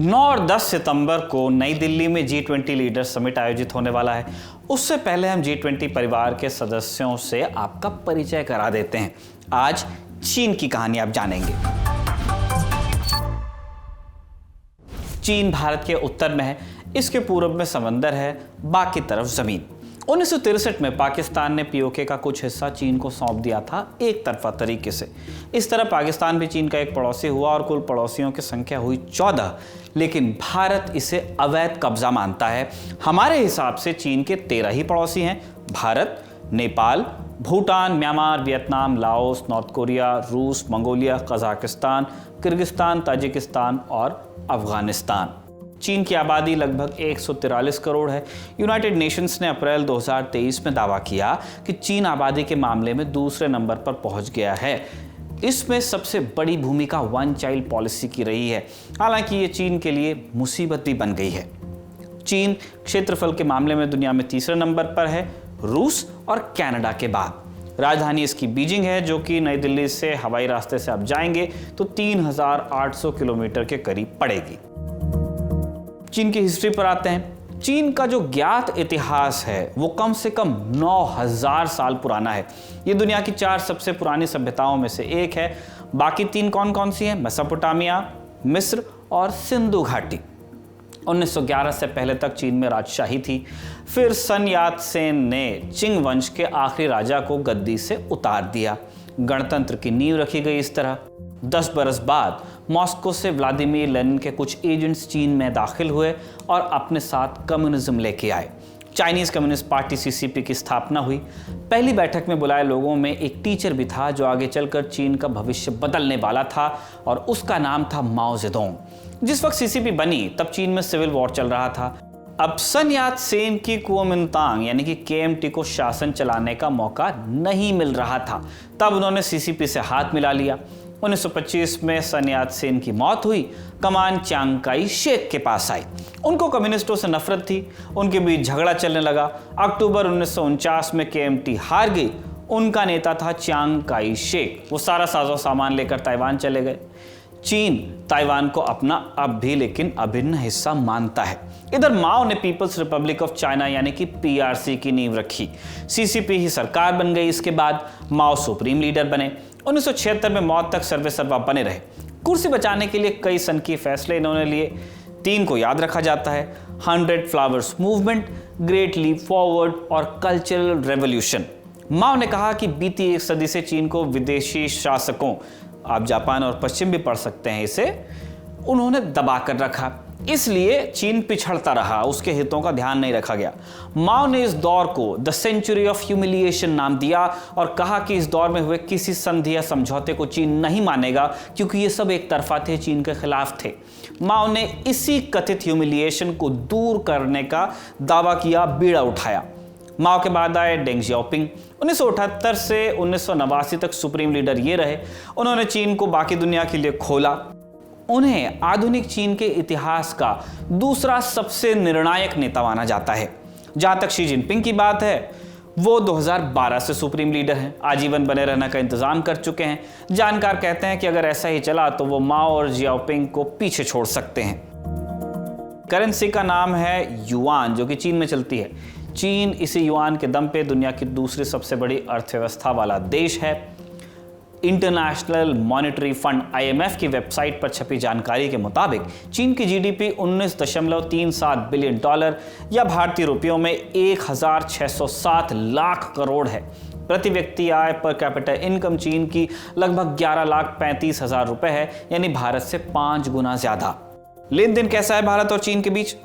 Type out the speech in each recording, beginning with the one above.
9 और 10 सितंबर को नई दिल्ली में G20 लीडर समिट आयोजित होने वाला है। उससे पहले हम G20 परिवार के सदस्यों से आपका परिचय करा देते हैं। आज चीन की कहानी आप जानेंगे। चीन भारत के उत्तर में है, इसके पूर्व में समंदर है, बाकी तरफ जमीन। 1963 में पाकिस्तान ने पीओके का कुछ हिस्सा चीन को सौंप दिया था, एक तरफा तरीके से। इस तरह पाकिस्तान भी चीन का एक पड़ोसी हुआ और कुल पड़ोसियों की संख्या हुई 14, लेकिन भारत इसे अवैध कब्जा मानता है। हमारे हिसाब से चीन के 13 ही पड़ोसी हैं: Bharat, Nepal, Bhutan, Myanmar, Vietnam, Laos, north Korea, रूस, मंगोलिया, कजाकिस्तान, किर्गिस्तान, ताजिकिस्तान और अफगानिस्तान। चीन की आबादी लगभग 143 करोड़ है। यूनाइटेड नेशंस ने अप्रैल 2023 में दावा किया कि चीन आबादी के मामले में दूसरे नंबर पर पहुंच गया है। इसमें सबसे बड़ी भूमिका वन चाइल्ड पॉलिसी की रही है। हालांकि ये चीन के लिए मुसीबत भी बन गई है। चीन क्षेत्रफल के मामले में दुनिया में तीसरे नंबर पर है, रूस और कनाडा के बाद। राजधानी इसकी बीजिंग है, जो कि नई दिल्ली से हवाई रास्ते से आप जाएंगे तो 3800 किलोमीटर के करीब पड़ेगी। चीन की हिस्ट्री पर आते हैं। चीन का जो ज्ञात इतिहास है वो कम से कम 9000 साल पुराना है। ये दुनिया की 4 सबसे पुरानी सभ्यताओं में से एक है। बाकी 3 कौन कौन सी हैं? मेसोपोटामिया, मिस्र और सिंधु घाटी। 1911 से पहले तक चीन में राजशाही थी। फिर सन यात सेन ने चिंग वंश के आखिरी राजा को गद्दी से उतार दिया। गणतंत्र की नींव रखी गई। इस तरह 10 बरस बाद मॉस्को से व्लादिमीर लेनिन के कुछ एजेंट्स चीन में दाखिल हुए और अपने साथ कम्युनिज्म लेके आए। चाइनीज कम्युनिस्ट पार्टी CCP की स्थापना हुई। पहली बैठक में बुलाए लोगों में एक टीचर भी था जो आगे चलकर चीन का भविष्य बदलने वाला था, और उसका नाम था माओ जेडोंग। जिस वक्त CCP बनी तब चीन में सिविल वॉर चल रहा था। अब सन यात सेन की कुओमिंतांग यानी कि KMT को शासन चलाने का मौका नहीं मिल रहा था। तब उन्होंने CCP से हाथ मिला लिया। 1925 में सन यात सेन की मौत हुई। कमान चियांग काई शेक के पास आई। उनको कम्युनिस्टों से नफरत थी, उनके बीच झगड़ा चलने लगा। अक्टूबर 1949 में KMT हार गई। उनका नेता था चियांग काई शेक। वो सारा साजो सामान लेकर ताइवान चले गए। चीन ताइवान को अपना अब भी लेकिन अभिन्न हिस्सा मानता है। इधर माओ ने पीपल्स रिपब्लिक ऑफ चाइना यानी कि PRC की नींव रखी। CCP ही सरकार बन गई। इसके बाद माओ सुप्रीम लीडर बने। 1976 में मौत तक सर्वे सर्वा बने रहे। कुर्सी बचाने के लिए कई सनकी फैसले इन्होंने लिए। 3 को याद रखा जाता है: 100 flowers movement, great leap forward और कल्चरल रेवोल्यूशन। माओ ने कहा कि बीती एक सदी से चीन को विदेशी शासकों, आप जापान और पश्चिम भी पढ़ सकते हैं इसे, उन्होंने दबा कर रखा। इसलिए चीन पिछड़ता रहा, उसके हितों का ध्यान नहीं रखा गया। माओ ने इस दौर को द सेंचुरी ऑफ ह्यूमिलिएशन नाम दिया और कहा कि इस दौर में हुए किसी संधि या समझौते को चीन नहीं मानेगा, क्योंकि ये सब एक तरफा थे, चीन के खिलाफ थे। माओ ने इसी कथित ह्यूमिलिएशन को दूर करने का दावा किया, बीड़ा उठाया। माओ के बाद आए डेंग जियाओपिंग। 1978 से 1989 तक सुप्रीम लीडर ये रहे। उन्होंने चीन को बाकी दुनिया के लिए खोला। उन्हें आधुनिक चीन के इतिहास का दूसरा सबसे निर्णायक नेता माना जाता है। जहां तक शी जिनपिंग की बात है, वो 2012 से सुप्रीम लीडर हैं, आजीवन बने रहने का इंतजाम कर चुके हैं। जानकार कहते हैं कि अगर ऐसा ही चला तो वो माओ और जियाओपिंग को पीछे छोड़ सकते हैं। करेंसी का नाम है युआन, जो कि चीन में चलती है। चीन इसी युआन के दम पे दुनिया की दूसरी सबसे बड़ी अर्थव्यवस्था वाला देश है। इंटरनेशनल मॉनेटरी फंड IMF की वेबसाइट पर छपी जानकारी के मुताबिक चीन की GDP $19.37 बिलियन या भारतीय रुपयों में 1607 लाख करोड़ है। प्रति व्यक्ति आय पर कैपिटा इनकम चीन की लगभग 11,35,000 रुपए है, यानी भारत से 5 गुना ज्यादा। लेन देन कैसा है भारत और चीन के बीच?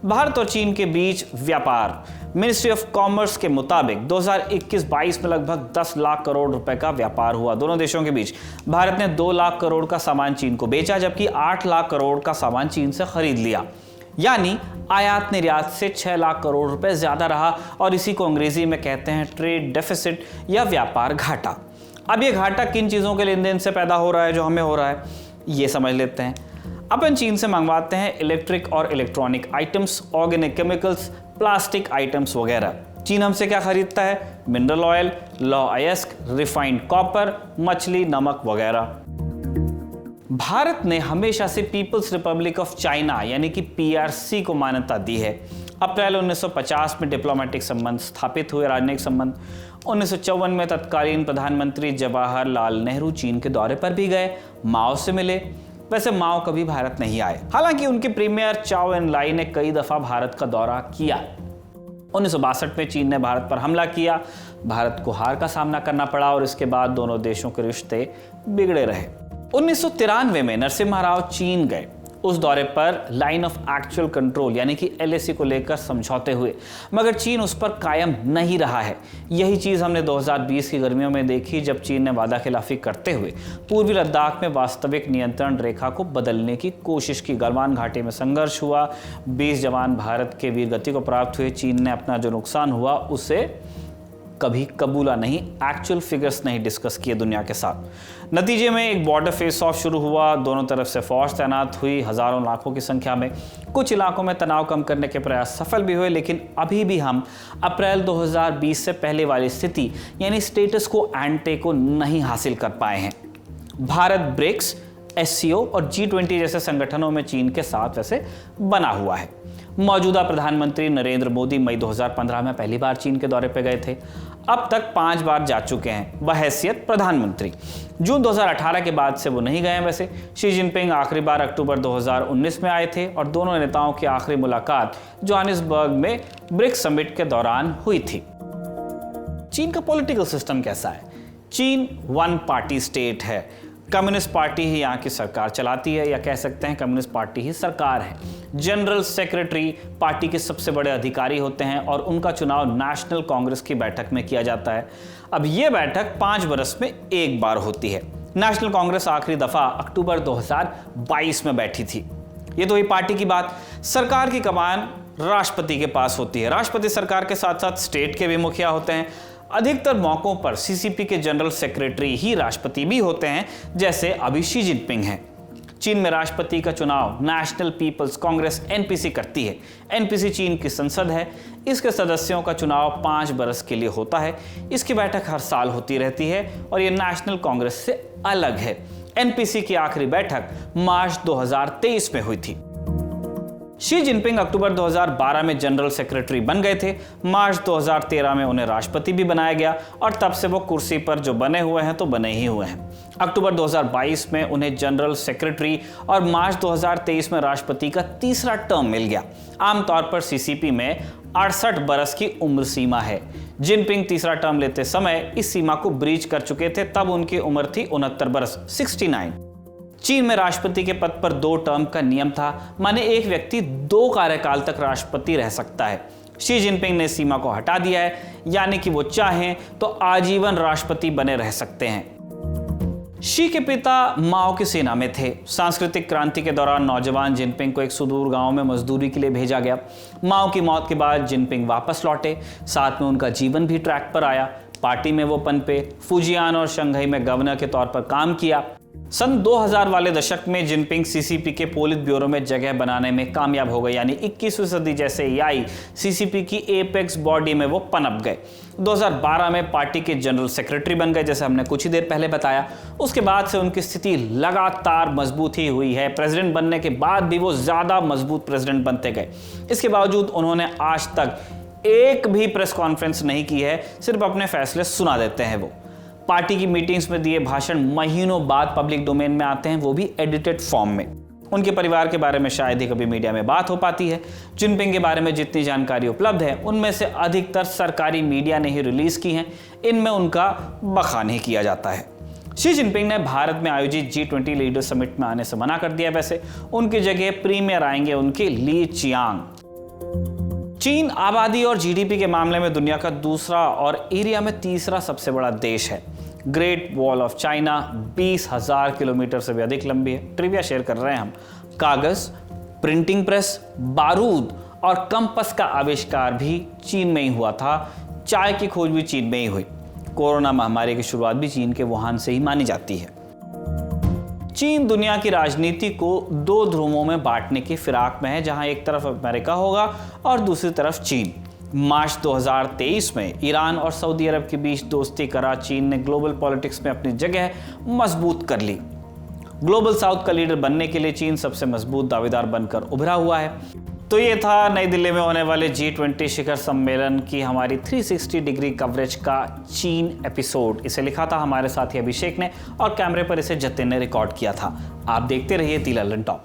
भारत और चीन के बीच व्यापार, मिनिस्ट्री ऑफ कॉमर्स के मुताबिक 2021-22 में लगभग 10 लाख करोड़ रुपए का व्यापार हुआ दोनों देशों के बीच। भारत ने 2 लाख करोड़ का सामान चीन को बेचा, जबकि 8 लाख करोड़ का सामान चीन से खरीद लिया। यानी आयात निर्यात से 6 लाख करोड़ रुपए ज्यादा रहा, और इसी को अंग्रेजी में कहते हैं ट्रेड डेफिसिट या व्यापार घाटा। अब ये घाटा किन चीजों के लेन देन से पैदा हो रहा है जो हमें हो रहा है, ये समझ लेते हैं। अपन चीन से मंगवाते हैं इलेक्ट्रिक और electronic items, organic chemicals, plastic items वगैरह। चीन हमसे क्या खरीदता है? मिनरल ऑयल, लौह अयस्क, रिफाइंड कॉपर, मछली, नमक वगैरह। भारत ने हमेशा से पीपल्स रिपब्लिक ऑफ चाइना यानी कि पीआरसी को मान्यता दी है। अप्रैल 1950 में डिप्लोमेटिक संबंध स्थापित हुए, राजनयिक संबंध। 1954 में तत्कालीन प्रधानमंत्री जवाहरलाल नेहरू चीन के दौरे पर भी गए, माओ से मिले। वैसे माओ कभी भारत नहीं आए, हालांकि उनके प्रीमियर चाओ एन लाई ने कई दफा भारत का दौरा किया। 1962 में चीन ने भारत पर हमला किया, भारत को हार का सामना करना पड़ा और इसके बाद दोनों देशों के रिश्ते बिगड़े रहे। 1993 में नरसिम्हा राव चीन गए। उस दौरे पर लाइन ऑफ एक्चुअल कंट्रोल यानी कि LAC को लेकर समझौते हुए, मगर चीन उस पर कायम नहीं रहा है। यही चीज़ हमने 2020 की गर्मियों में देखी, जब चीन ने वादा खिलाफी करते हुए पूर्वी लद्दाख में वास्तविक नियंत्रण रेखा को बदलने की कोशिश की। गलवान घाटी में संघर्ष हुआ, 20 जवान भारत के वीर गति को प्राप्त हुए। चीन ने अपना जो नुकसान हुआ उसे कभी कबूला नहीं, एक्चुअल फिगर्स नहीं डिस्कस किए दुनिया के साथ। नतीजे में एक बॉर्डर फेस ऑफ शुरू हुआ, दोनों तरफ से फौज तैनात हुई हजारों लाखों की संख्या में। कुछ इलाकों में तनाव कम करने के प्रयास सफल भी हुए, लेकिन अभी भी हम अप्रैल 2020 से पहले वाली स्थिति यानी स्टेटस को एंटे को नहीं हासिल कर पाए हैं। भारत ब्रिक्स, SCO और G20 जैसे संगठनों में चीन के साथ वैसे बना हुआ है। मौजूदा प्रधानमंत्री नरेंद्र मोदी मई 2015 में पहली बार चीन के दौरे पर गए थे। अब तक 5 बार जा चुके हैं बहैसियत प्रधानमंत्री। जून 2018 के बाद से वो नहीं गए हैं। वैसे शी जिनपिंग आखिरी बार अक्टूबर 2019 में आए थे और दोनों नेताओं की आखिरी मुलाकात जोहानिसबर्ग में ब्रिक्स समिट के दौरान हुई थी। चीन का पॉलिटिकल सिस्टम कैसा है? चीन वन पार्टी स्टेट है। कम्युनिस्ट पार्टी ही यहाँ की सरकार चलाती है, या कह सकते हैं कम्युनिस्ट पार्टी ही सरकार है। जनरल सेक्रेटरी पार्टी के सबसे बड़े अधिकारी होते हैं और उनका चुनाव नेशनल कांग्रेस की बैठक में किया जाता है। अब ये बैठक 5 वर्ष में एक बार होती है। नेशनल कांग्रेस आखिरी दफा अक्टूबर 2022 में बैठी थी। ये तो हुई पार्टी की बात। सरकार की कमान राष्ट्रपति के पास होती है। राष्ट्रपति सरकार के साथ साथ स्टेट के भी मुखिया होते हैं। अधिकतर मौकों पर CCP के जनरल सेक्रेटरी ही राष्ट्रपति भी होते हैं, जैसे अभी शी जिनपिंग हैं। चीन में राष्ट्रपति का चुनाव नेशनल पीपल्स कांग्रेस NPC करती है। NPC चीन की संसद है। इसके सदस्यों का चुनाव 5 वर्ष के लिए होता है। इसकी बैठक हर साल होती रहती है और ये नेशनल कांग्रेस से अलग है। NPC की आखिरी बैठक मार्च 2023 में हुई थी। शी जिनपिंग अक्टूबर 2012 में जनरल सेक्रेटरी बन गए थे। मार्च 2013 में उन्हें राष्ट्रपति भी बनाया गया और तब से वो कुर्सी पर जो बने हुए हैं तो बने ही हुए हैं। अक्टूबर 2022 में उन्हें जनरल सेक्रेटरी और मार्च 2023 में राष्ट्रपति का तीसरा टर्म मिल गया। आमतौर पर CCP में 68 बरस की उम्र सीमा है। जिनपिंग तीसरा टर्म लेते समय इस सीमा को ब्रीच कर चुके थे, तब उनकी उम्र थी 69 बरस, 69। चीन में राष्ट्रपति के पद पर 2 टर्म का नियम था, माने एक व्यक्ति 2 कार्यकाल तक राष्ट्रपति रह सकता है। शी जिनपिंग ने सीमा को हटा दिया है, यानी कि वो चाहें तो आजीवन राष्ट्रपति बने रह सकते हैं। शी के पिता माओ की सेना में थे। सांस्कृतिक क्रांति के दौरान नौजवान जिनपिंग को एक सुदूर गांव में मजदूरी के लिए भेजा गया। माओ की मौत के बाद जिनपिंग वापस लौटे, साथ में उनका जीवन भी ट्रैक पर आया। पार्टी में वो पनपे, फुजियान और शंघाई में गवर्नर के तौर पर काम किया। सन 2000 वाले दशक में जिनपिंग CCP के पोलित ब्यूरो में जगह बनाने में कामयाब हो गए, यानी 21वीं सदी जैसे ही आई CCP की एपेक्स बॉडी में वो पनप गए। 2012 में पार्टी के जनरल सेक्रेटरी बन गए, जैसे हमने कुछ ही देर पहले बताया। उसके बाद से उनकी स्थिति लगातार मजबूत ही हुई है। प्रेसिडेंट बनने के बाद भी वो ज्यादा मजबूत प्रेसिडेंट बनते गए। इसके बावजूद उन्होंने आज तक एक भी प्रेस कॉन्फ्रेंस नहीं की है, सिर्फ अपने फैसले सुना देते हैं। वो पार्टी की मीटिंग्स में दिए भाषण महीनों बाद पब्लिक डोमेन में आते हैं, वो भी एडिटेड फॉर्म में। उनके परिवार के बारे में शायद ही कभी मीडिया में बात हो पाती है। जिनपिंग के बारे में जितनी जानकारी उपलब्ध है उनमें से अधिकतर सरकारी मीडिया ने ही रिलीज की हैं। इनमें उनका बखा नहीं किया जाता है। शी जिनपिंग ने भारत में आयोजित G20 लीडर समिट में आने से मना कर दिया। वैसे उनकी जगह प्रीमियर आएंगे उनके ली चियांग। चीन आबादी और GDP के मामले में दुनिया का दूसरा और एरिया में तीसरा सबसे बड़ा देश है। Great wall of China 20,000 kilometre से भी अधिक लंबी है। ट्रिविया शेयर कर रहे हैं हम। कागज, प्रिंटिंग प्रेस, बारूद और कंपस का आविष्कार भी चीन में ही हुआ था। चाय की खोज भी चीन में ही हुई। कोरोना महामारी की शुरुआत भी चीन के वुहान से ही मानी जाती है। चीन दुनिया की राजनीति को 2 ध्रुवों में बांटने की फिराक में है, जहां एक तरफ अमेरिका होगा और दूसरी तरफ चीन। मार्च 2023 में ईरान और सऊदी अरब के बीच दोस्ती करा चीन ने ग्लोबल पॉलिटिक्स में अपनी जगह मजबूत कर ली। ग्लोबल साउथ का लीडर बनने के लिए चीन सबसे मजबूत दावेदार बनकर उभरा हुआ है। तो ये था नई दिल्ली में होने वाले G20 शिखर सम्मेलन की हमारी 360 डिग्री कवरेज का चीन एपिसोड। इसे लिखा था हमारे साथी अभिषेक ने और कैमरे पर इसे जतिन ने रिकॉर्ड किया था। आप देखते रहिए दी लंदन टॉप।